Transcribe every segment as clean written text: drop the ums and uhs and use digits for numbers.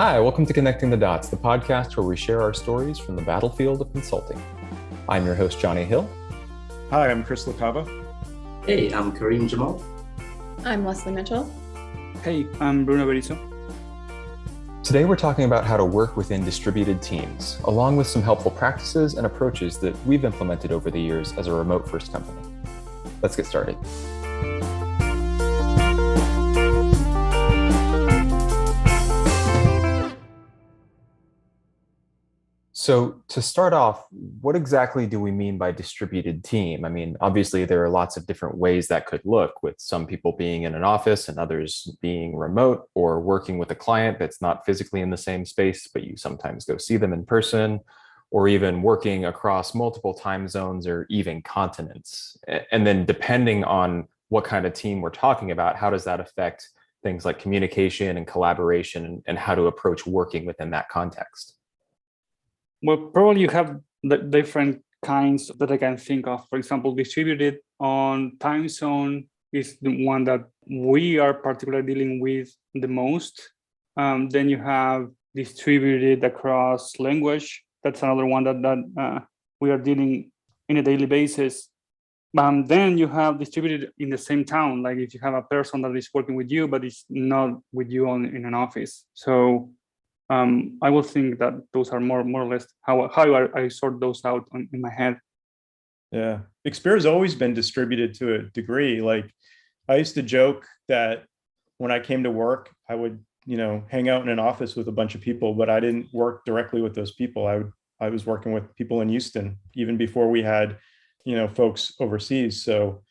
Hi, welcome to Connecting the Dots, the podcast where we share our stories from the battlefield of consulting. I'm your host, Johnny Hill. Hi, I'm Chris LaCava. Hey, I'm Kareem Jamal. I'm Leslie Mitchell. Hey, I'm Bruno Berizzo. Today we're talking about how to work within distributed teams, along with some helpful practices and approaches that we've implemented over the years as a remote-first company. Let's get started. So to start off, what exactly do we mean by distributed team? I mean, obviously there are lots of different ways that could look, with some people being in an office and others being remote, or working with a client that's not physically in the same space, but you sometimes go see them in person, or even working across multiple time zones or even continents. And then depending on what kind of team we're talking about, how does that affect things like communication and collaboration and how to approach working within that context? Well, probably you have the different kinds that I can think of. For example, distributed on time zone is the one that we are particularly dealing with the most. Then you have distributed across language. That's another one that we are dealing in a daily basis. Then you have distributed in the same town, like if you have a person that is working with you, but it's not with you in an office. So I will think that those are more or less how I sort those out in my head. Yeah, Expero has always been distributed to a degree. Like, I used to joke that when I came to work, I would, hang out in an office with a bunch of people, but I didn't work directly with those people. I was working with people in Houston even before we had, folks overseas. So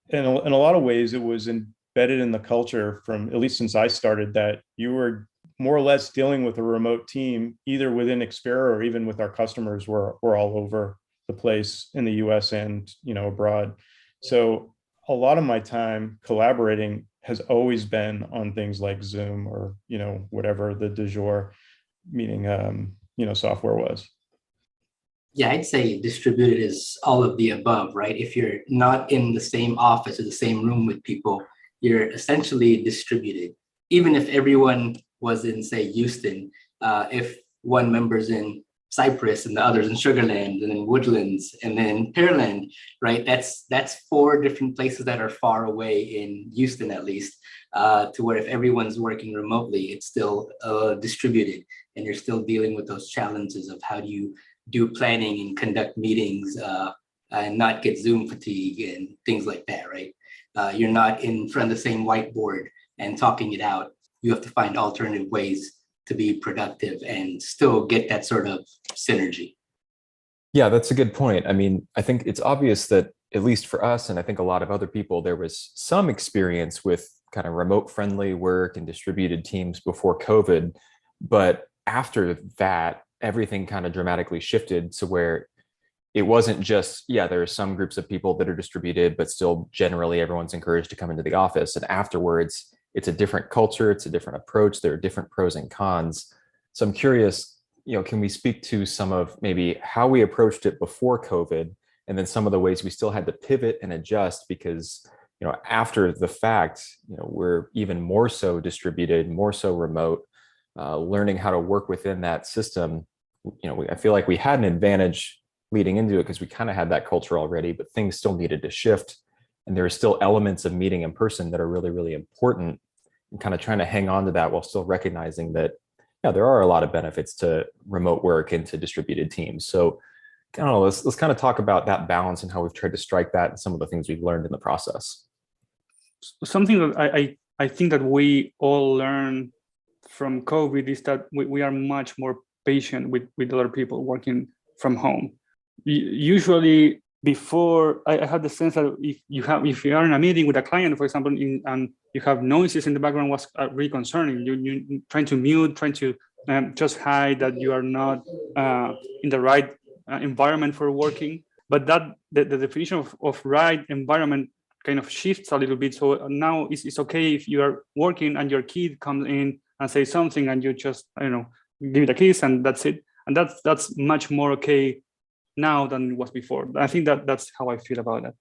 in a lot of ways, it was embedded in the culture from, at least since I started, that you were more or less dealing with a remote team, either within Expero or even with our customers. We're all over the place in the US and, abroad. So a lot of my time collaborating has always been on things like Zoom or, whatever the du jour meeting, software was. Yeah, I'd say distributed is all of the above, right? If you're not in the same office or the same room with people, you're essentially distributed. Even if everyone was in, say, Houston, if one member's in Cyprus and the other's in Sugarland and then Woodlands and then Pearland, right? That's four different places that are far away in Houston, at least, to where if everyone's working remotely, it's still distributed, and you're still dealing with those challenges of how do you do planning and conduct meetings and not get Zoom fatigue and things like that, right? You're not in front of the same whiteboard and talking it out. You have to find alternative ways to be productive and still get that sort of synergy. Yeah, that's a good point. I mean, I think it's obvious that, at least for us, and I think a lot of other people, there was some experience with kind of remote friendly work and distributed teams before COVID. But after that, everything kind of dramatically shifted to where it wasn't just, there are some groups of people that are distributed, but still generally everyone's encouraged to come into the office. And afterwards, it's a different culture, it's a different approach, there are different pros and cons. So I'm curious, can we speak to some of maybe how we approached it before COVID, and then some of the ways we still had to pivot and adjust because, after the fact, we're even more so distributed, more so remote, learning how to work within that system. I feel like we had an advantage leading into it because we kind of had that culture already, but things still needed to shift. And there are still elements of meeting in person that are really, really important, and kind of trying to hang on to that while still recognizing that, there are a lot of benefits to remote work and to distributed teams. So I don't know, let's kind of talk about that balance and how we've tried to strike that and some of the things we've learned in the process. Something that I think that we all learned from COVID is that we are much more patient with other people working from home. Usually, before, I had the sense that if you are in a meeting with a client, for example, and you have noises in the background, was really concerning. You trying to mute, trying to just hide that you are not in the right environment for working. But that the definition of right environment kind of shifts a little bit. So now it's okay if you are working and your kid comes in and say something, and you just give it a kiss and that's it. And that's much more okay now than it was before. I think that's how I feel about that.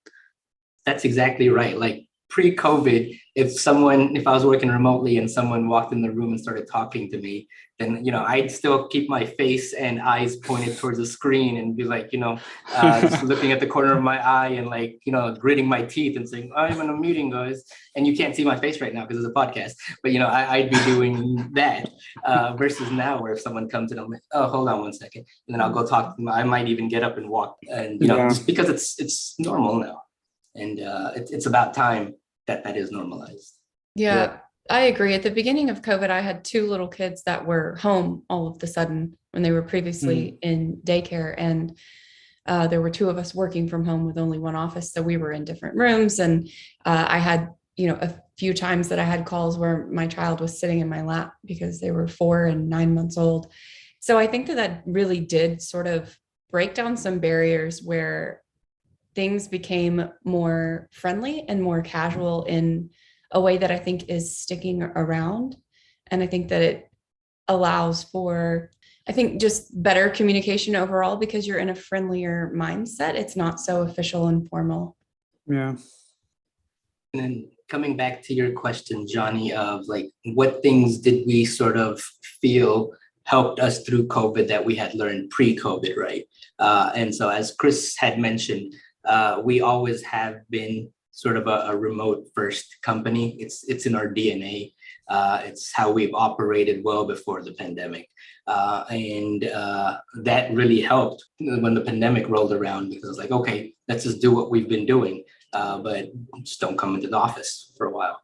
That's exactly right. Like pre-COVID, if I was working remotely and someone walked in the room and started talking to me, then, I'd still keep my face and eyes pointed towards the screen and be like, just looking at the corner of my eye and like, gritting my teeth and saying, I'm in a meeting, guys. And you can't see my face right now because it's a podcast, but, I'd be doing that versus now where if someone comes in, I'm like, oh, hold on one second. And then I'll go talk to them. I might even get up and walk and, just because it's normal now. And it's about time that is normalized. Yeah, I agree. At the beginning of COVID, I had 2 little kids that were home all of the sudden when they were previously in daycare. And there were 2 of us working from home with only one office. So we were in different rooms. And I had, a few times that I had calls where my child was sitting in my lap because they were 4 and 9 months old. So I think that really did sort of break down some barriers where things became more friendly and more casual in a way that I think is sticking around. And I think that it allows for, I think, just better communication overall because you're in a friendlier mindset. It's not so official and formal. Yeah. And then coming back to your question, Johnny, of like, what things did we sort of feel helped us through COVID that we had learned pre-COVID, right? And so as Chris had mentioned, we always have been sort of a remote first company. It's in our DNA. It's how we've operated well before the pandemic. And that really helped when the pandemic rolled around because it's like, okay, let's just do what we've been doing, but just don't come into the office for a while.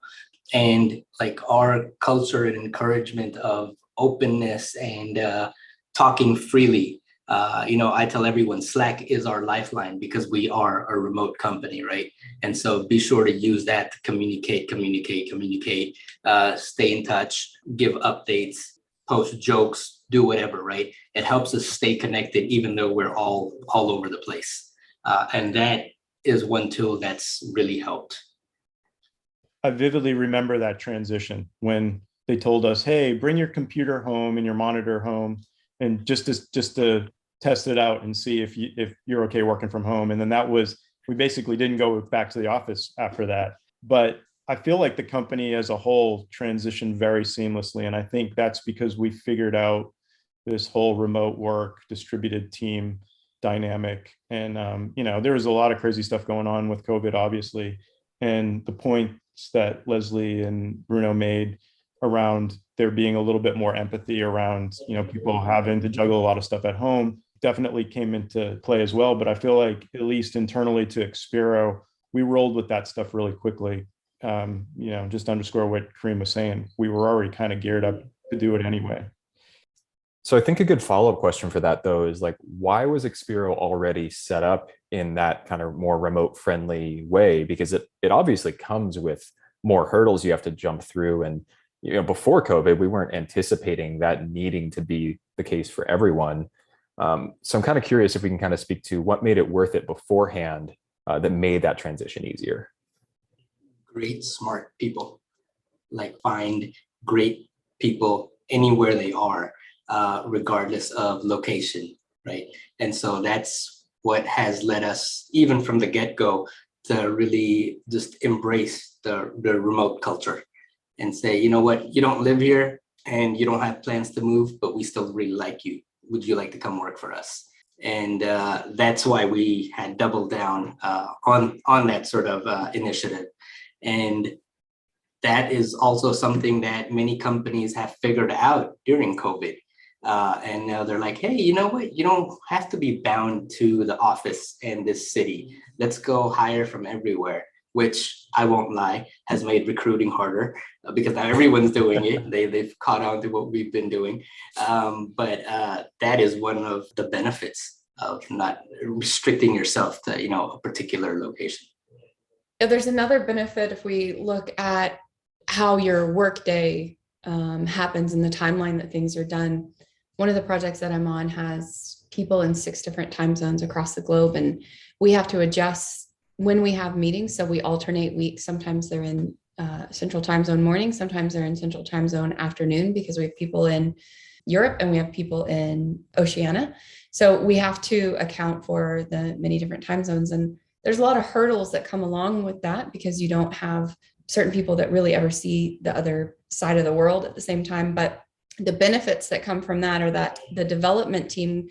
And like our culture and encouragement of openness and talking freely. I tell everyone Slack is our lifeline because we are a remote company, right? And so be sure to use that to communicate, stay in touch, give updates, post jokes, do whatever, right? It helps us stay connected even though we're all over the place. And that is one tool that's really helped. I vividly remember that transition when they told us, hey, bring your computer home and your monitor home and just to test it out and see if you're okay working from home. And then we basically didn't go back to the office after that. But I feel like the company as a whole transitioned very seamlessly. And I think that's because we figured out this whole remote work, distributed team dynamic. And, there was a lot of crazy stuff going on with COVID, obviously. And the points that Leslie and Bruno made around there being a little bit more empathy around, people having to juggle a lot of stuff at home definitely came into play as well. But I feel like at least internally to Expero, we rolled with that stuff really quickly. Just to underscore what Kareem was saying, we were already kind of geared up to do it anyway. So I think a good follow-up question for that though is like, why was Expero already set up in that kind of more remote friendly way? Because it obviously comes with more hurdles you have to jump through. And, before COVID, we weren't anticipating that needing to be the case for everyone. So I'm kind of curious if we can kind of speak to what made it worth it beforehand that made that transition easier. Great, smart people, like find great people anywhere they are, regardless of location, right? And so that's what has led us, even from the get-go, to really just embrace the remote culture and say, you know what, you don't live here and you don't have plans to move, but we still really like you. Would you like to come work for us? And that's why we had doubled down on that sort of initiative. And that is also something that many companies have figured out during COVID. And now they're like, hey, you know what? You don't have to be bound to the office and this city. Let's go hire from everywhere, which I won't lie, has made recruiting harder because now everyone's doing it. They've caught on to what we've been doing. But that is one of the benefits of not restricting yourself to, a particular location. There's another benefit if we look at how your workday happens and the timeline that things are done. One of the projects that I'm on has people in 6 different time zones across the globe, and we have to adjust when we have meetings. So we alternate weeks. Sometimes they're in Central Time Zone morning, sometimes they're in Central Time Zone afternoon because we have people in Europe and we have people in Oceania. So we have to account for the many different time zones. And there's a lot of hurdles that come along with that because you don't have certain people that really ever see the other side of the world at the same time. But the benefits that come from that are that the development team,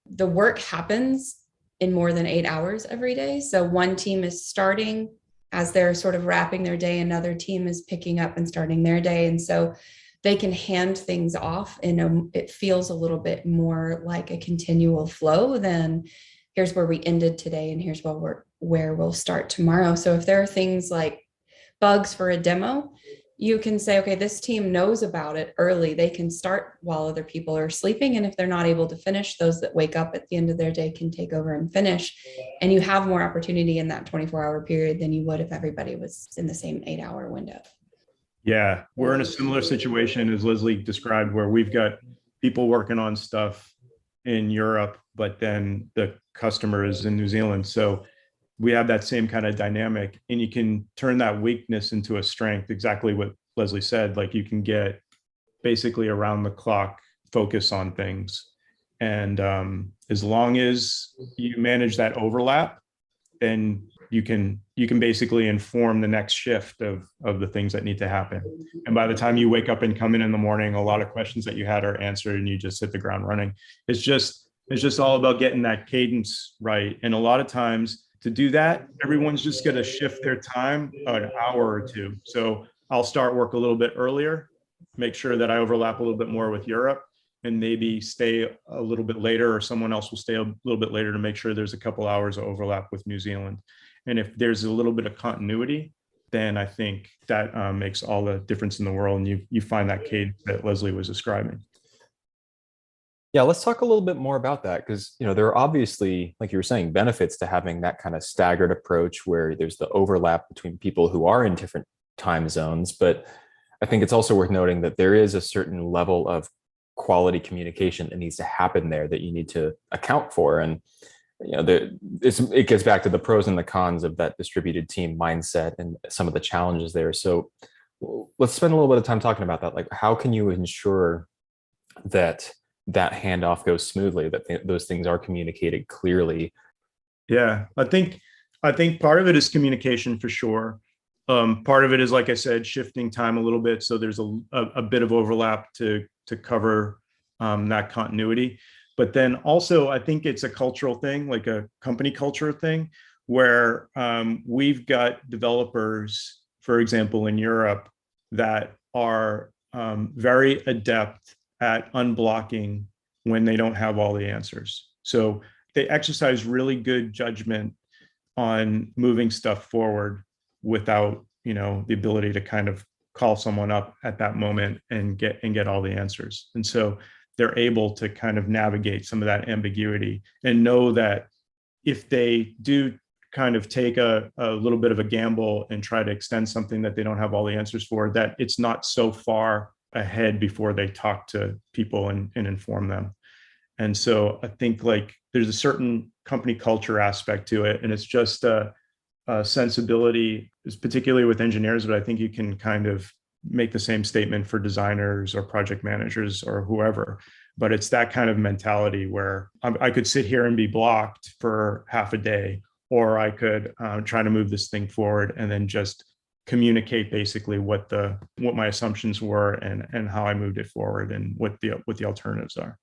the work happens in more than 8 hours every day. So one team is starting as they're sort of wrapping their day, another team is picking up and starting their day. And so they can hand things off it feels a little bit more like a continual flow than here's where we ended today and here's where we'll start tomorrow. So if there are things like bugs for a demo, you can say, okay, this team knows about it early. They can start while other people are sleeping. And if they're not able to finish, those that wake up at the end of their day can take over and finish. And you have more opportunity in that 24-hour period than you would if everybody was in the same 8-hour window. Yeah, we're in a similar situation as Leslie described, where we've got people working on stuff in Europe, but then the customer is in New Zealand. So we have that same kind of dynamic, and you can turn that weakness into a strength. Exactly what Leslie said, like you can get basically around the clock focus on things. And as long as you manage that overlap, then you can basically inform the next shift of the things that need to happen. And by the time you wake up and come in the morning, a lot of questions that you had are answered and you just hit the ground running. It's just all about getting that cadence right. And a lot of times to do that, everyone's just going to shift their time an hour or two. So I'll start work a little bit earlier, make sure that I overlap a little bit more with Europe, and maybe stay a little bit later, or someone else will stay a little bit later to make sure there's a couple hours of overlap with New Zealand. And if there's a little bit of continuity, then I think that makes all the difference in the world. And you find that cadence that Leslie was describing. Yeah, let's talk a little bit more about that, because there are obviously, like you were saying, benefits to having that kind of staggered approach where there's the overlap between people who are in different time zones. But I think it's also worth noting that there is a certain level of quality communication that needs to happen there that you need to account for. And it gets back to the pros and the cons of that distributed team mindset and some of the challenges there. So let's spend a little bit of time talking about that. Like, how can you ensure that handoff goes smoothly, that those things are communicated clearly? Yeah, I think part of it is communication for sure. Part of it is, like I said, shifting time a little bit, so there's a bit of overlap to cover that continuity. But then also, I think it's a cultural thing, like a company culture thing, where we've got developers, for example, in Europe, that are very adept at unblocking when they don't have all the answers. So they exercise really good judgment on moving stuff forward without, the ability to kind of call someone up at that moment and get all the answers. And so they're able to kind of navigate some of that ambiguity and know that if they do kind of take a little bit of a gamble and try to extend something that they don't have all the answers for, that it's not so far ahead before they talk to people and inform them. And so I think like there's a certain company culture aspect to it, and it's just a sensibility, particularly with engineers, but I think you can kind of make the same statement for designers or project managers or whoever. But it's that kind of mentality where I could sit here and be blocked for half a day, or I could try to move this thing forward and then just communicate basically what my assumptions were and how I moved it forward and what the alternatives are.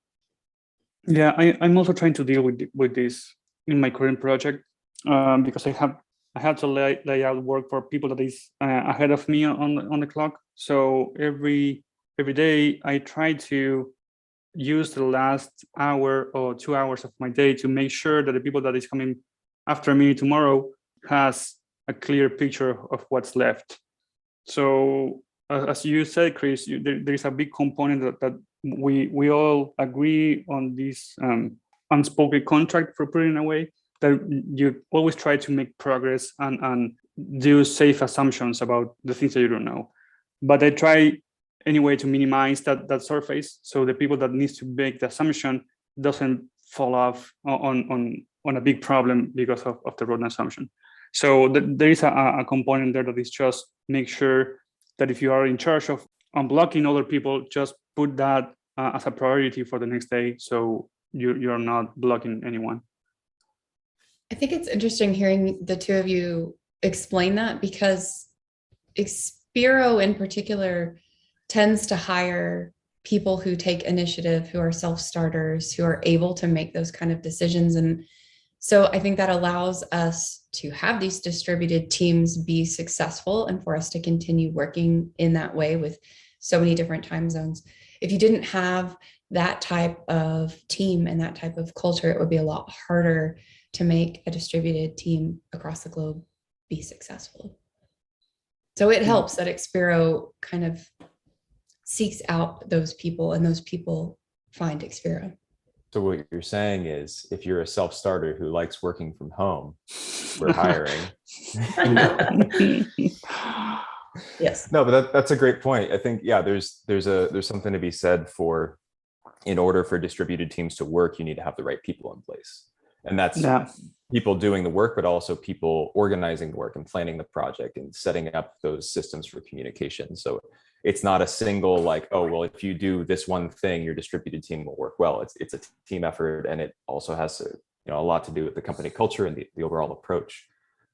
Yeah, I'm also trying to deal with this in my current project because I have to lay out work for people that is ahead of me on the clock. So every day I try to use the last hour or 2 hours of my day to make sure that the people that is coming after me tomorrow has a clear picture of what's left. So as you said, Chris, there is a big component that we all agree on this unspoken contract, for putting it away, that you always try to make progress and do safe assumptions about the things that you don't know. But I try anyway to minimize that surface, so the people that needs to make the assumption doesn't fall off on a big problem because of the wrong assumption. So there is a component there that is just make sure that if you are in charge of unblocking other people, just put that as a priority for the next day, so you're not blocking anyone. I think it's interesting hearing the two of you explain that, because Expero in particular tends to hire people who take initiative, who are self-starters, who are able to make those kind of decisions. And so I think that allows us to have these distributed teams be successful and for us to continue working in that way with so many different time zones. If you didn't have that type of team and that type of culture, it would be a lot harder to make a distributed team across the globe be successful. So it helps that Expero kind of seeks out those people and those people find Expero. So what you're saying is, if you're a self-starter who likes working from home, we're hiring. Yes. No, but that's a great point. I think, yeah, there's something to be said for, in order for distributed teams to work, you need to have the right people in place. And that's people doing the work, but also people organizing the work and planning the project and setting up those systems for communication. So it's not a single like, oh, well, if you do this one thing, your distributed team will work well. It's a team effort, and it also has a lot to do with the company culture and the overall approach.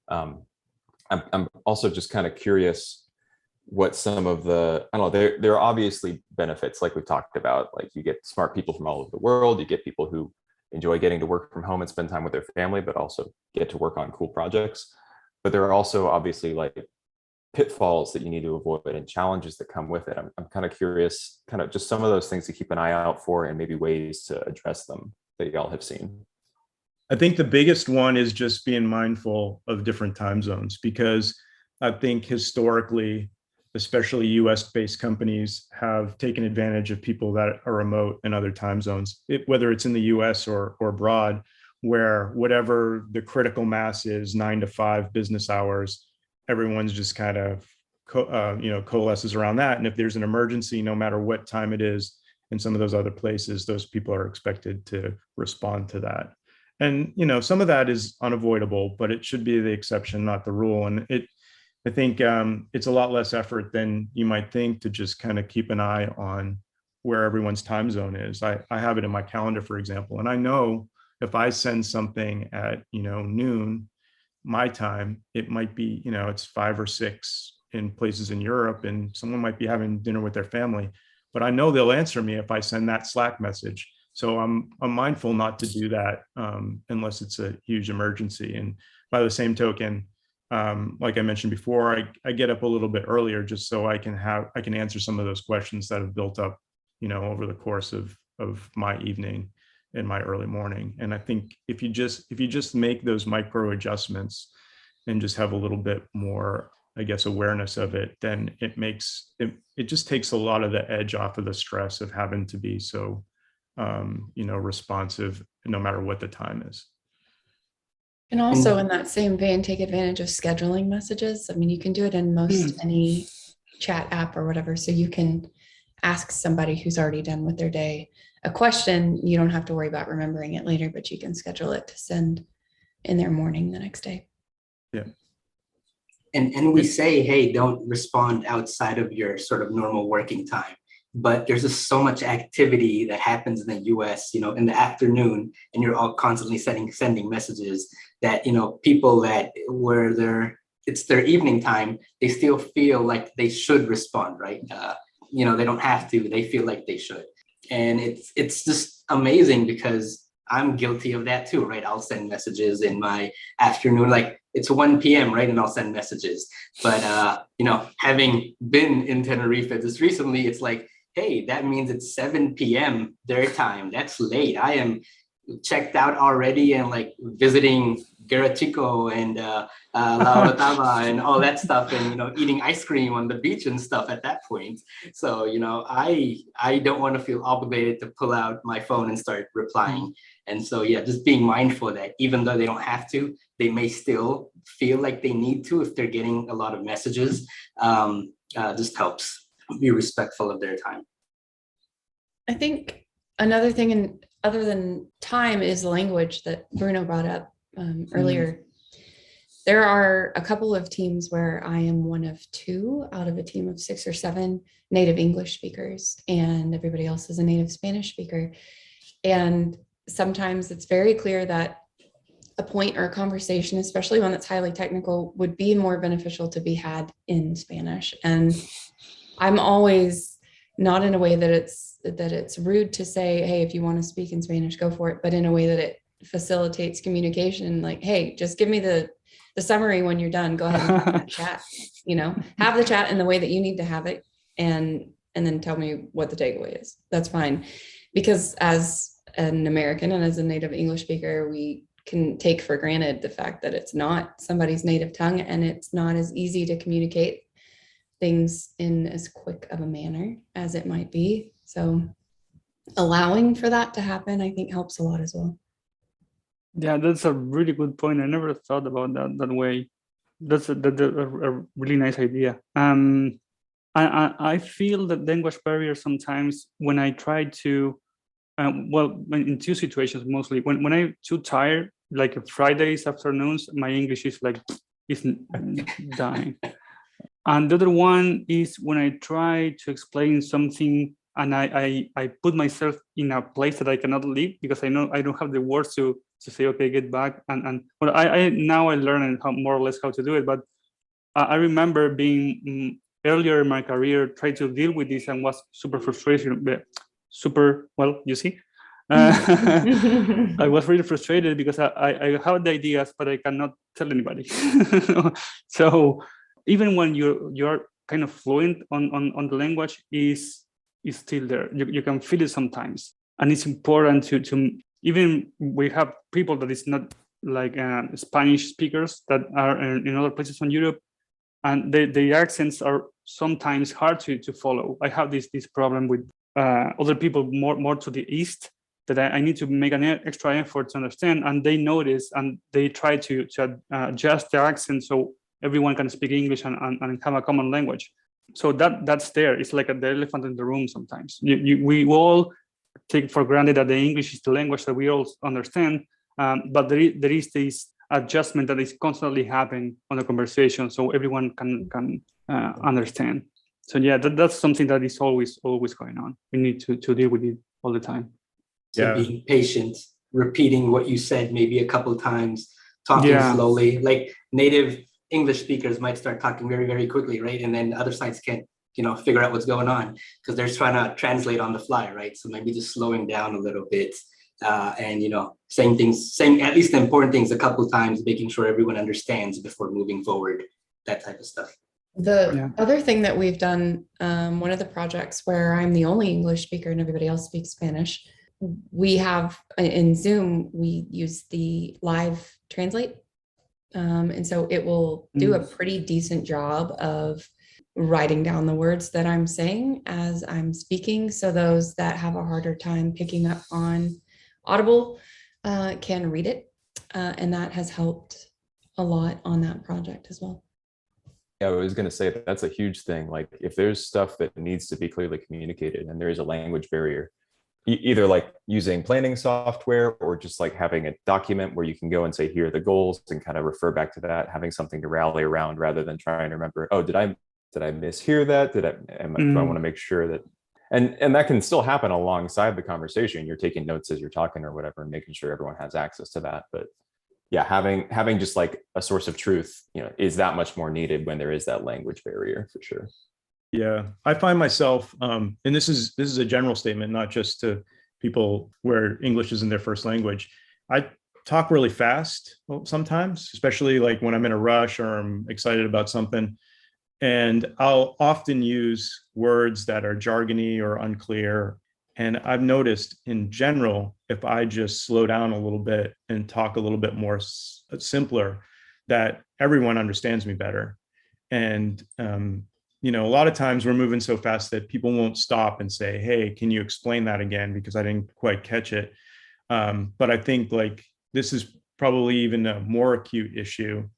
I'm also just kind of curious what some of the, I don't know, there are obviously benefits, like we talked about, like you get smart people from all over the world, you get people who enjoy getting to work from home and spend time with their family, but also get to work on cool projects. But there are also obviously like pitfalls that you need to avoid and challenges that come with it. I'm kind of curious, kind of just some of those things to keep an eye out for and maybe ways to address them that y'all have seen. I think the biggest one is just being mindful of different time zones, because I think historically, especially US-based companies have taken advantage of people that are remote in other time zones, whether it's in the US or abroad, where whatever the critical mass is, 9 to 5 business hours, everyone's just kind of coalesces around that. And if there's an emergency, no matter what time it is, in some of those other places, those people are expected to respond to that. And some of that is unavoidable, but it should be the exception, not the rule. And I think it's a lot less effort than you might think to just kind of keep an eye on where everyone's time zone is. I have it in my calendar, for example, and I know if I send something at noon my time, it might be it's 5 or 6 in places in Europe, and someone might be having dinner with their family, but I know they'll answer me if I send that Slack message. So I'm mindful not to do that unless it's a huge emergency. And by the same token, like I mentioned before, I get up a little bit earlier just so I can answer some of those questions that have built up, over the course of my evening and my early morning. And I think if you just make those micro adjustments and just have a little bit more, I guess, awareness of it, then it just takes a lot of the edge off of the stress of having to be so, responsive no matter what the time is. And also in that same vein, take advantage of scheduling messages. I mean, you can do it in most any chat app or whatever. So you can ask somebody who's already done with their day a question. You don't have to worry about remembering it later, but you can schedule it to send in their morning the next day. Yeah. And we say, hey, don't respond outside of your sort of normal working time. But there's just so much activity that happens in the US, in the afternoon, and you're all constantly sending messages that, people that it's their evening time, they still feel like they should respond, right? They don't have to, they feel like they should. And it's just amazing because I'm guilty of that too, right? I'll send messages in my afternoon, like it's 1 p.m., right? And I'll send messages. But, having been in Tenerife just recently, it's like, hey, that means it's 7 p.m. their time. That's late. I am checked out already and like visiting Garachico and La Orotava and all that stuff, and eating ice cream on the beach and stuff at that point. So I don't want to feel obligated to pull out my phone and start replying. And so just being mindful that even though they don't have to, they may still feel like they need to if they're getting a lot of messages. Just helps be respectful of their time. I think another thing, other than time, is language that Bruno brought up earlier. There are a couple of teams where I am one of 2 out of a team of 6 or 7 native English speakers, and everybody else is a native Spanish speaker. And sometimes it's very clear that a point or a conversation, especially one that's highly technical, would be more beneficial to be had in Spanish. And I'm always not in a way that it's rude to say, hey, if you want to speak in Spanish, go for it, but in a way that it facilitates communication. Like, hey, just give me the summary when you're done. Go ahead and have that chat. Have the chat in the way that you need to have it, and then tell me what the takeaway is. That's fine, because as an American and as a native English speaker, we can take for granted the fact that it's not somebody's native tongue, and it's not as easy to communicate things in as quick of a manner as it might be. So allowing for that to happen, I think, helps a lot as well. Yeah, that's a really good point. I never thought about that way. That's a really nice idea. I feel that language barrier sometimes when I try to, in two situations mostly. When I'm too tired, like Fridays afternoons, my English is dying. And the other one is when I try to explain something and I put myself in a place that I cannot leave because I know I don't have the words to say, okay, get back. Well, I now I learn how more or less how to do it. But I remember being earlier in my career, trying to deal with this and was super frustrated. You see, I was really frustrated because I have the ideas, but I cannot tell anybody. So even when you're kind of fluent on the language, is still there. You can feel it sometimes, and it's important to even we have people that is not like Spanish speakers that are in other places in Europe, and the accents are sometimes hard to follow. I have this problem with other people more to the east that I need to make an extra effort to understand, and they notice and they try to adjust the accent so everyone can speak English and have a common language. So that's there. It's like the elephant in the room sometimes. We all take for granted that the English is the language that we all understand, but there is this adjustment that is constantly happening on the conversation so everyone can understand. So yeah, that's something that is always going on. We need to deal with it all the time. So being patient, repeating what you said maybe a couple times, talking slowly. Like native English speakers might start talking very, very quickly, right? And then other sides can't, figure out what's going on because they're trying to translate on the fly, right? So maybe just slowing down a little bit and, saying at least the important things a couple times, making sure everyone understands before moving forward, that type of stuff. The other thing that we've done, one of the projects where I'm the only English speaker and everybody else speaks Spanish, we have in Zoom, we use the live translate. And so it will do a pretty decent job of writing down the words that I'm saying as I'm speaking. So those that have a harder time picking up on Audible can read it. And that has helped a lot on that project as well. Yeah, I was going to say that's a huge thing. Like if there's stuff that needs to be clearly communicated and there is a language barrier, either like using planning software or just like having a document where you can go and say, here are the goals and kind of refer back to that, having something to rally around rather than trying to remember, oh, did I mishear that? Do I want to make sure that, and that can still happen alongside the conversation. You're taking notes as you're talking or whatever, and making sure everyone has access to that. But yeah, having just like a source of truth, is that much more needed when there is that language barrier for sure. Yeah, I find myself, and this is a general statement, not just to people where English isn't their first language. I talk really fast sometimes, especially like when I'm in a rush or I'm excited about something. And I'll often use words that are jargony or unclear. And I've noticed in general, if I just slow down a little bit and talk a little bit more simpler, that everyone understands me better. And a lot of times we're moving so fast that people won't stop and say, hey, can you explain that again? Because I didn't quite catch it. But I think like this is probably even a more acute issue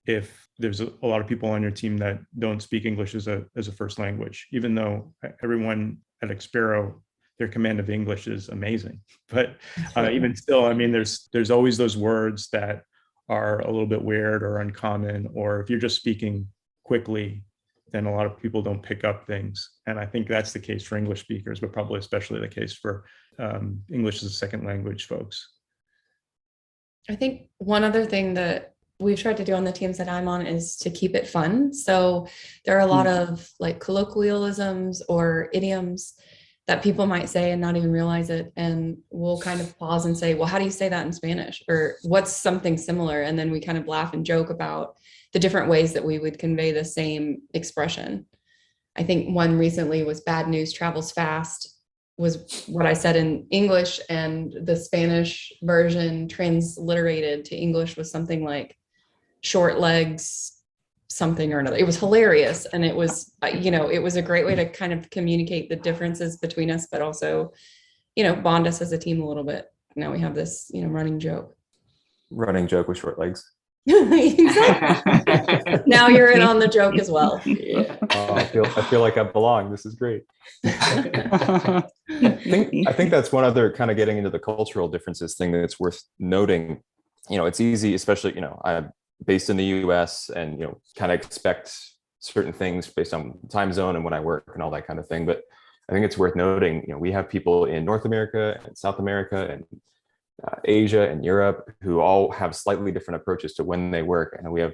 if there's a lot of people on your team that don't speak English as a first language, even though everyone at Expero, their command of English is amazing. But even still, I mean, there's always those words that are a little bit weird or uncommon, or if you're just speaking quickly, then a lot of people don't pick up things. And I think that's the case for English speakers, but probably especially the case for English as a second language folks. I think one other thing that we've tried to do on the teams that I'm on is to keep it fun. So there are a lot of like colloquialisms or idioms that people might say and not even realize it. And we'll kind of pause and say, well, how do you say that in Spanish? Or what's something similar? And then we kind of laugh and joke about the different ways that we would convey the same expression. I think one recently was bad news travels fast, was what I said in English, and the Spanish version transliterated to English was something like short legs, something or another. It was hilarious. And it was, it was a great way to kind of communicate the differences between us, but also, bond us as a team a little bit. Now we have this, running joke. Running joke with short legs. Exactly. Now you're in on the joke as well. Yeah. I feel like I belong. This is great. I think that's one other kind of getting into the cultural differences thing that's worth noting. It's easy, especially, I'm based in the US and, kind of expect certain things based on time zone and when I work and all that kind of thing. But I think it's worth noting, we have people in North America and South America and Asia and Europe who all have slightly different approaches to when they work. And we have,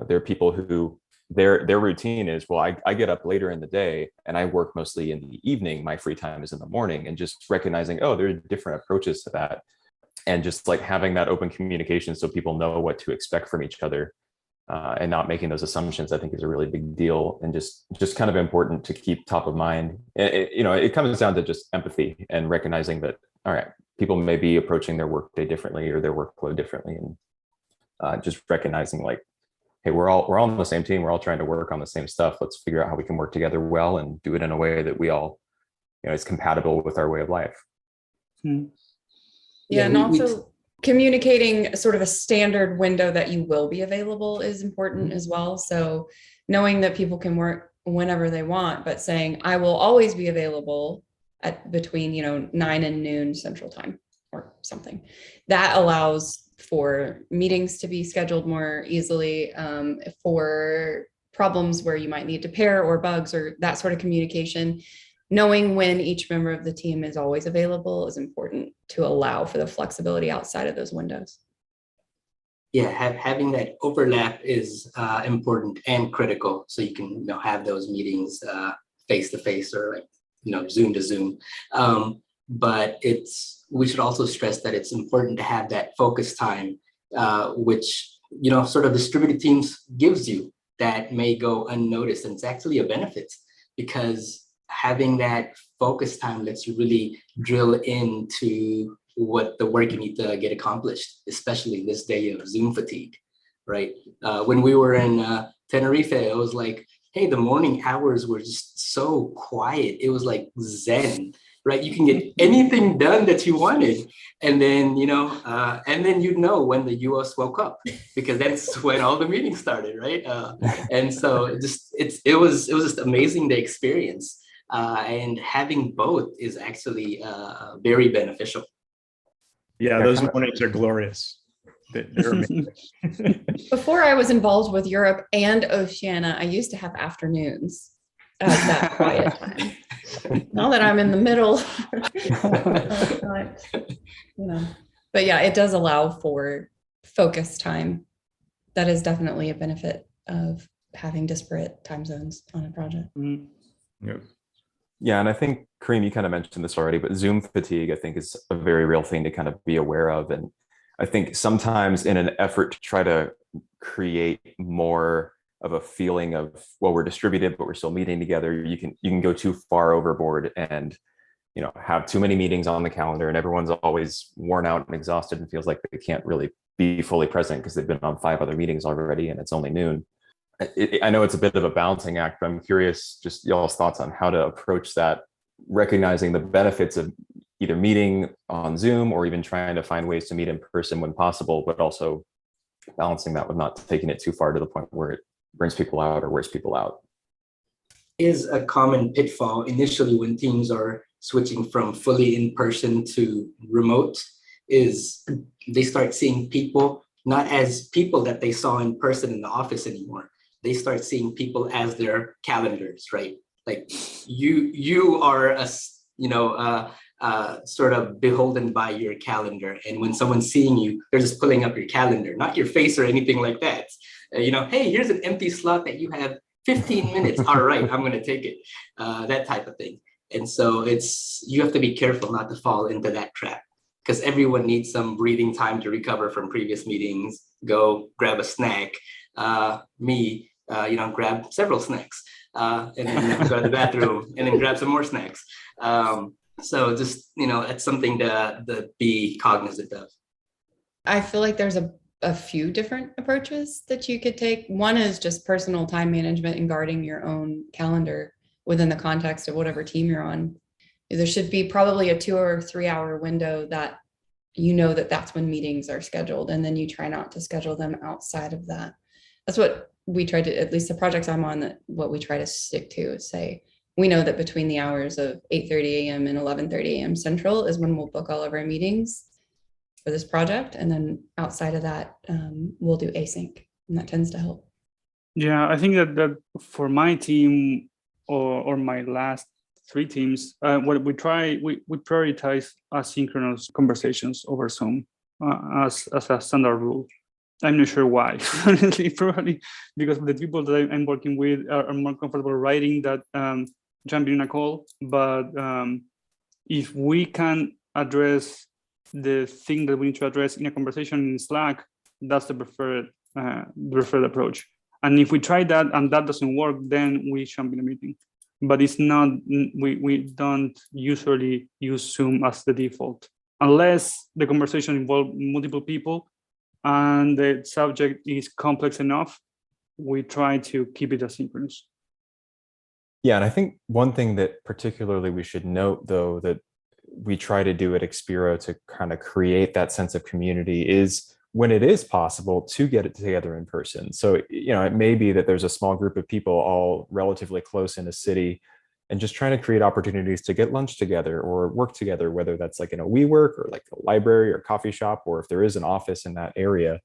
there are people who their routine is, well, I get up later in the day and I work mostly in the evening. My free time is in the morning, and just recognizing, oh, there are different approaches to that. And just like having that open communication so people know what to expect from each other, and not making those assumptions, I think is a really big deal, and just kind of important to keep top of mind. It comes down to just empathy and recognizing that, all right, people may be approaching their workday differently or their workload differently, and just recognizing like, hey, we're all on the same team. We're all trying to work on the same stuff. Let's figure out how we can work together well and do it in a way that we all, is compatible with our way of life. Yeah, and also communicating sort of a standard window that you will be available is important as well. So knowing that people can work whenever they want, but saying, I will always be available at between 9 and noon Central Time or something, that allows for meetings to be scheduled more easily, for problems where you might need to pair or bugs or that sort of communication. Knowing when each member of the team is always available is important to allow for the flexibility outside of those windows. Yeah, having that overlap is important and critical, so you can have those meetings face to face or Zoom to Zoom. But we should also stress that it's important to have that focus time, which sort of distributed teams gives you, that may go unnoticed, and it's actually a benefit, because having that focus time lets you really drill into what the work you need to get accomplished, especially this day of Zoom fatigue, right? When we were in Tenerife, it was like, hey, the morning hours were just so quiet. It was like Zen, right? You can get anything done that you wanted. And then, you'd know when the US woke up, because that's when all the meetings started, right? And so it was just amazing to experience. And having both is actually very beneficial. Yeah, those mornings are glorious. They're amazing. Before I was involved with Europe and Oceania, I used to have afternoons as that quiet time. Now that I'm in the middle, but yeah, it does allow for focus time. That is definitely a benefit of having disparate time zones on a project. Yep. Yeah, and I think, Kareem, you kind of mentioned this already, but Zoom fatigue, I think, is a very real thing to kind of be aware of. And I think sometimes in an effort to try to create more of a feeling of, well, we're distributed, but we're still meeting together, you can go too far overboard and have too many meetings on the calendar, and everyone's always worn out and exhausted and feels like they can't really be fully present because they've been on 5 other meetings already and it's only noon. I know it's a bit of a balancing act, but I'm curious just y'all's thoughts on how to approach that, recognizing the benefits of either meeting on Zoom or even trying to find ways to meet in person when possible, but also balancing that with not taking it too far to the point where it brings people out or wears people out. Is a common pitfall initially when teams are switching from fully in person to remote, is they start seeing people not as people that they saw in person in the office anymore. They start seeing people as their calendars, right? Like you are sort of beholden by your calendar. And when someone's seeing you, they're just pulling up your calendar, not your face or anything like that. Hey, here's an empty slot that you have 15 minutes. All right, I'm going to take it. That type of thing. And so you have to be careful not to fall into that trap, because everyone needs some breathing time to recover from previous meetings, go grab a snack. Grab several snacks and then go to the bathroom and then grab some more snacks. So just, it's something to be cognizant of. I feel like there's a few different approaches that you could take. One is just personal time management and guarding your own calendar within the context of whatever team you're on. There should be probably a 2 or 3 hour window that that's when meetings are scheduled, and then you try not to schedule them outside of that. That's what we try to, at least the projects I'm on, what we try to stick to is say, we know that between the hours of 8:30 a.m. and 11:30 a.m. Central is when we'll book all of our meetings for this project. And then outside of that, we'll do async, and that tends to help. Yeah, I think that for my team or my last 3 teams, what we prioritize asynchronous conversations over Zoom as a standard rule. I'm not sure why. Honestly, probably because the people that I'm working with are more comfortable writing than jumping in a call. But if we can address the thing that we need to address in a conversation in Slack, that's the preferred approach. And if we try that and that doesn't work, then we jump in a meeting. But it's not, we don't usually use Zoom as the default, unless the conversation involves multiple people and the subject is complex enough. We try to keep it asynchronous. Yeah, and I think one thing that particularly we should note, though, that we try to do at Expero to kind of create that sense of community is when it is possible to get it together in person. So, it may be that there's a small group of people all relatively close in a city and just trying to create opportunities to get lunch together or work together, whether that's like in a WeWork or like a library or coffee shop, or if there is an office in that area,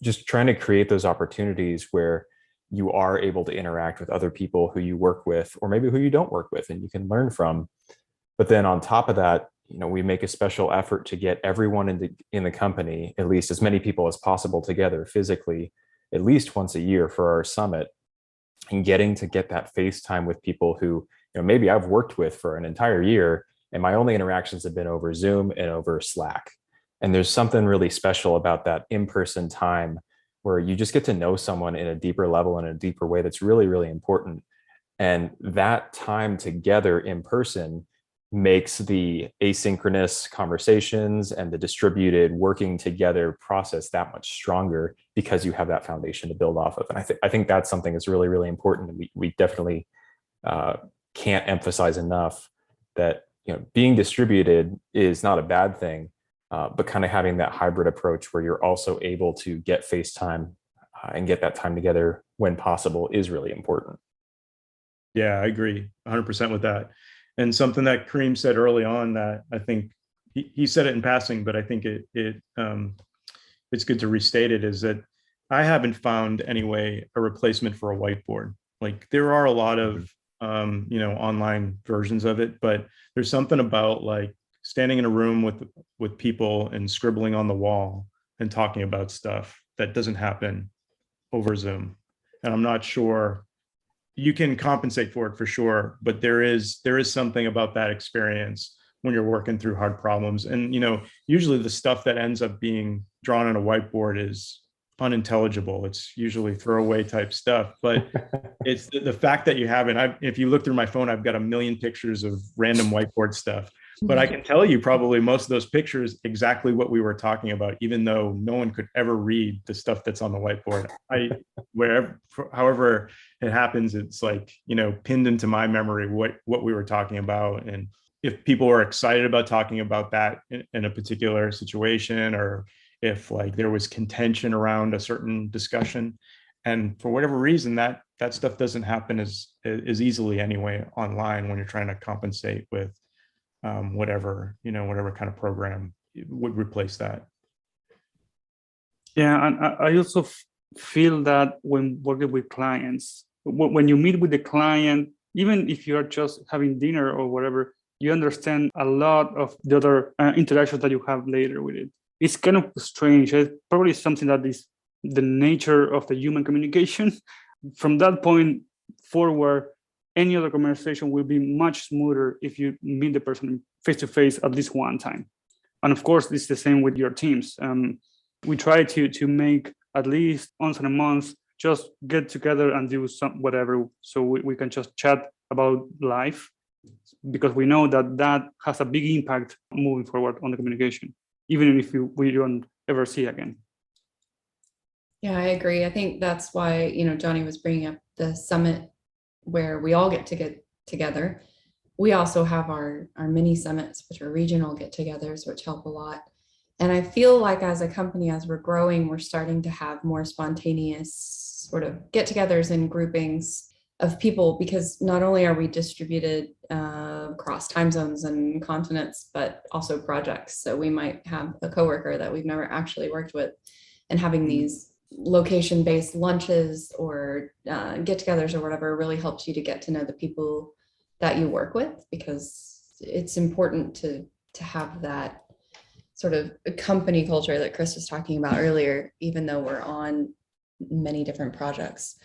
just trying to create those opportunities where you are able to interact with other people who you work with, or maybe who you don't work with, and you can learn from. But then on top of that, we make a special effort to get everyone in the company, at least as many people as possible, together physically, at least once a year for our summit, and getting to get that face time with people who, maybe I've worked with for an entire year, and my only interactions have been over Zoom and over Slack. And there's something really special about that in-person time where you just get to know someone in a deeper level, in a deeper way, that's really, really important. And that time together in person makes the asynchronous conversations and the distributed working together process that much stronger, because you have that foundation to build off of. And I think that's something that's really, really important. We definitely can't emphasize enough that being distributed is not a bad thing, but kind of having that hybrid approach where you're also able to get face time and get that time together when possible is really important. Yeah, I agree 100% with that. And something that Kareem said early on that I think he said it in passing, but I think it's good to restate it, is that I haven't found anyway a replacement for a whiteboard. Like there are a lot of online versions of it, but there's something about like standing in a room with people and scribbling on the wall and talking about stuff that doesn't happen over Zoom. And I'm not sure. You can compensate for it for sure, but there is something about that experience when you're working through hard problems. And usually the stuff that ends up being drawn on a whiteboard is unintelligible. It's usually throwaway type stuff, but it's the fact that you have it. If you look through my phone, I've got a million pictures of random whiteboard stuff, but I can tell you probably most of those pictures exactly what we were talking about, even though no one could ever read the stuff that's on the whiteboard. However it happens, it's like, pinned into my memory what we were talking about. And if people are excited about talking about that in a particular situation, or if like there was contention around a certain discussion, and for whatever reason that stuff doesn't happen as easily anyway online when you're trying to compensate with whatever kind of program would replace that. Yeah, and I also feel that when working with clients, when you meet with the client, even if you are just having dinner or whatever, you understand a lot of the other interactions that you have later with it. It's kind of strange. It's probably something that is the nature of the human communication. From that point forward, any other conversation will be much smoother if you meet the person face to face at least one time. And of course, it's the same with your teams. We try to make at least once in a month, just get together and do some whatever, so we can just chat about life, because we know that has a big impact moving forward on the communication, even if we don't ever see again. Yeah, I agree. I think that's why, Johnny was bringing up the summit where we all get together. We also have our mini summits, which are regional get-togethers, which help a lot. And I feel like as a company, as we're growing, we're starting to have more spontaneous sort of get-togethers and groupings of people, because not only are we distributed across time zones and continents, but also projects. So we might have a coworker that we've never actually worked with, and having these location-based lunches or get-togethers or whatever really helps you to get to know the people that you work with, because it's important to have that sort of company culture that Chris was talking about earlier. Even though we're on many different projects,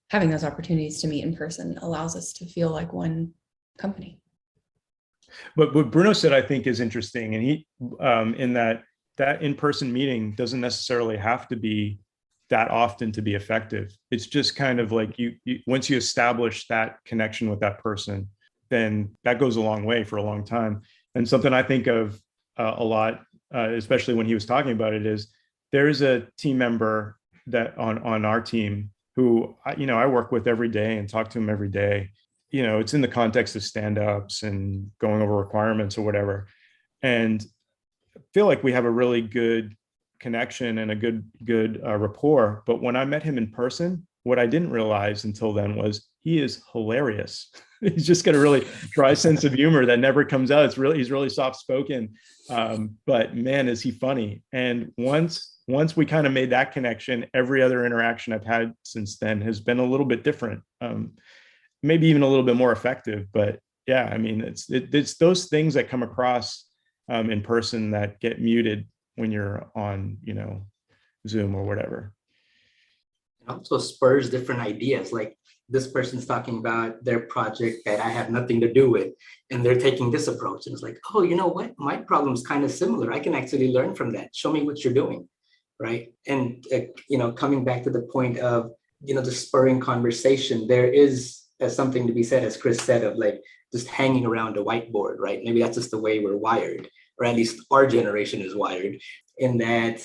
having those opportunities to meet in person allows us to feel like one company. But what Bruno said, I think, is interesting, and he in that in-person meeting doesn't necessarily have to be that often to be effective. It's just kind of like you once you establish that connection with that person, then that goes a long way for a long time. And something I think of a lot, especially when he was talking about it, is there's a team member that on our team who I work with every day and talk to him every day. It's in the context of stand-ups and going over requirements or whatever. And I feel like we have a really good connection and a good rapport. But when I met him in person, what I didn't realize until then was he is hilarious. He's just got a really dry sense of humor that never comes out. He's really soft-spoken, but man, is he funny. And once we kind of made that connection, every other interaction I've had since then has been a little bit different, maybe even a little bit more effective. But yeah, I mean, it's those things that come across in person that get muted when you're on, Zoom or whatever. It also spurs different ideas. Like this person's talking about their project that I have nothing to do with, and they're taking this approach. And it's like, oh, you know what? My problem's kind of similar. I can actually learn from that. Show me what you're doing, right? And, coming back to the point of, the spurring conversation, there is something to be said, as Chris said, of like just hanging around a whiteboard, right? Maybe that's just the way we're wired, or at least our generation is wired, in that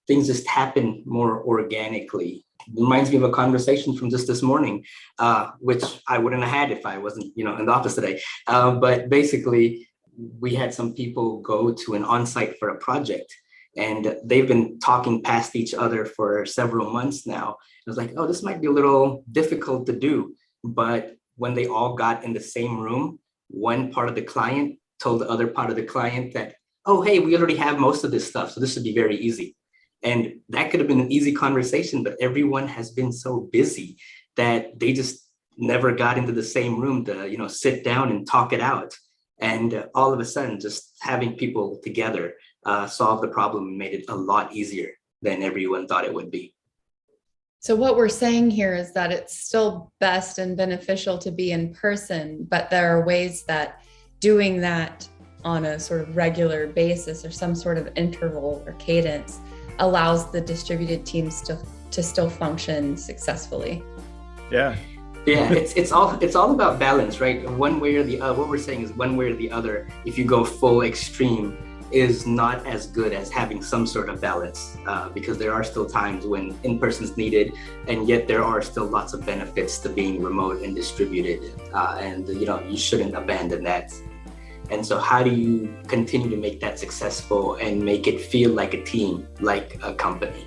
things just happen more organically. It reminds me of a conversation from just this morning, which I wouldn't have had if I wasn't, in the office today. But basically, we had some people go to an on-site for a project, and they've been talking past each other for several months now. It was like, oh, this might be a little difficult to do. But when they all got in the same room, one part of the client told the other part of the client that, oh, hey, we already have most of this stuff, so this would be very easy. And that could have been an easy conversation, but everyone has been so busy that they just never got into the same room to, sit down and talk it out. And all of a sudden, just having people together solve the problem made it a lot easier than everyone thought it would be. So what we're saying here is that it's still best and beneficial to be in person, but there are ways that doing that on a sort of regular basis or some sort of interval or cadence allows the distributed teams to still function successfully. Yeah, it's all about balance, right? One way or the other. What we're saying is one way or the other, if you go full extreme, is not as good as having some sort of balance, because there are still times when in-person is needed, and yet there are still lots of benefits to being remote and distributed, and you shouldn't abandon that. And so how do you continue to make that successful and make it feel like a team, like a company?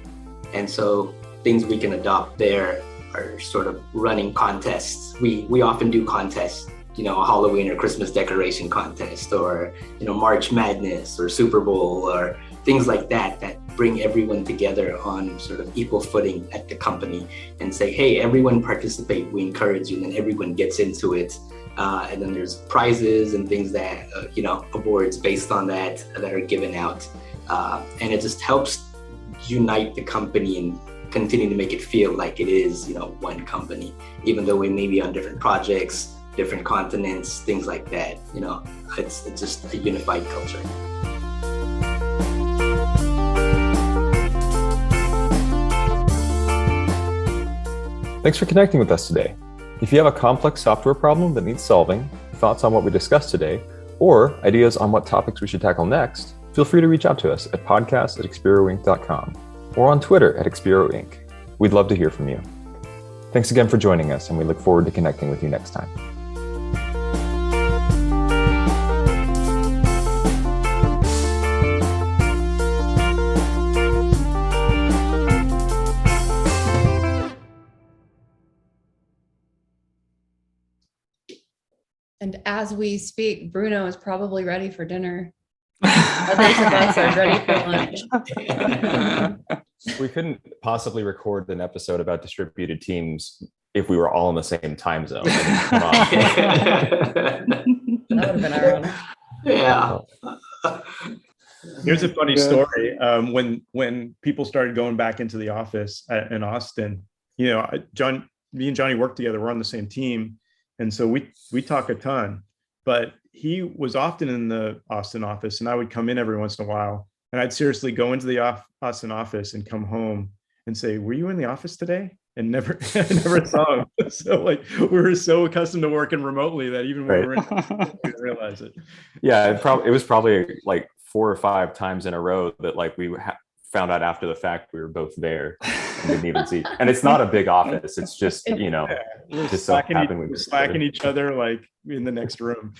And so things we can adopt there are sort of running contests. We often do contests, a Halloween or Christmas decoration contest, or March Madness or Super Bowl, or things like that bring everyone together on sort of equal footing at the company and say, hey, everyone participate, we encourage you, and then everyone gets into it. And then there's prizes and things that, awards based on that are given out. And it just helps unite the company and continue to make it feel like it is, one company, even though we may be on different projects, different continents, things like that. It's just a unified culture. Thanks for connecting with us today. If you have a complex software problem that needs solving, thoughts on what we discussed today, or ideas on what topics we should tackle next, feel free to reach out to us at podcast@experoinc.com or on Twitter @ExperoInc. We'd love to hear from you. Thanks again for joining us, and we look forward to connecting with you next time. And as we speak, Bruno is probably ready for dinner. Others of us are ready for lunch. We couldn't possibly record an episode about distributed teams if we were all in the same time zone. I mean, come on. That would have been ironic. Yeah. Here's a funny story. When people started going back into the office in Austin, me and Johnny worked together. We're on the same team. And so we talk a ton, but he was often in the Austin office, and I would come in every once in a while, and I'd seriously go into the Austin office and come home and say, "Were you in the office today?" And never saw him. So we were so accustomed to working remotely that even when we were in, we didn't realize it. Yeah, it was probably like 4 or 5 times in a row that we found out after the fact we were both there and didn't even see. And it's not a big office. It's just, We're just slacking each other in the next room.